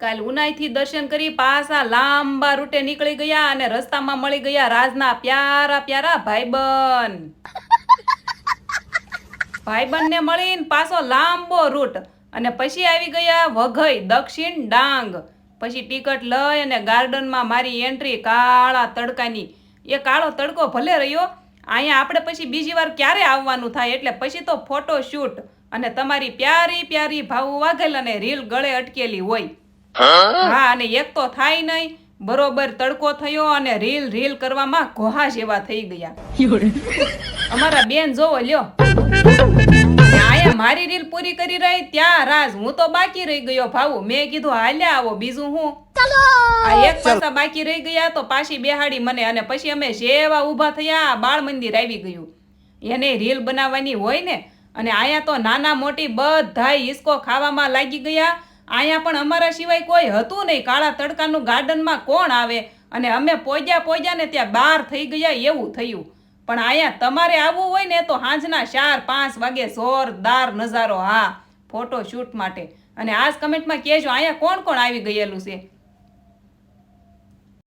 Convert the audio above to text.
કાલ ઉનાઈથી દર્શન કરી પાછા લાંબા રૂટે નીકળી ગયા અને રસ્તામાં મળી ગયા રાજના પ્યારા પ્યારા ભાઈબંધને મળીને પાછો લાંબો રૂટ અને પછી આવી ગયા વઘઈ દક્ષિણ ડાંગ. પછી ટિકિટ લઈ અને ગાર્ડનમાં મારી એન્ટ્રી કાળા તડકાની. એ કાળો તડકો ભલે રહ્યો, અહીંયા આપણે પછી બીજી વાર ક્યારે આવવાનું થાય, એટલે પછી તો ફોટો શૂટ અને તમારી પ્યારી પ્યારી ભાવુ વાઘેલ અને રીલ ગળે અટકેલી હોય. હા, અને એક તો થાય નહીં, બરોબર તડકો થયો અને રીલ કરવામાં ઘોહા જેવા થઈ ગયા. અમારા બેન જોવો લ્યો, આયા મારી રીલ પૂરી કરી રહી, ત્યાં રાજ હું તો બાકી રહી ગયો ભાવું. મેં કીધું હાલ્યા આવો, બીજું હું. આ એક પાસા બાકી રહી ગયા તો પાછી બેહાડી મને, અને પછી અમે જેવા ઊભા થયા બાળ મંદિર આવી ગયું. એને રીલ બનાવવાની હોય ને, અને આયા તો નાના મોટી બધાય હિસકો ખાવામાં લાગી ગયા. અહીંયા પણ અમારા સિવાય કોઈ હતું નહીં. કાળા તડકાનું ગાર્ડનમાં કોણ આવે, અને અમે પોગ્યા ને ત્યાં 12 થઈ ગયા એવું થયું. પણ અહીંયા તમારે આવવું હોય ને તો સાંજના 4-5 વાગે જોરદાર નજારો. હા, ફોટો શૂટ માટે. અને આજ કમેન્ટમાં કહેજો અહીંયા કોણ કોણ આવી ગયેલું છે.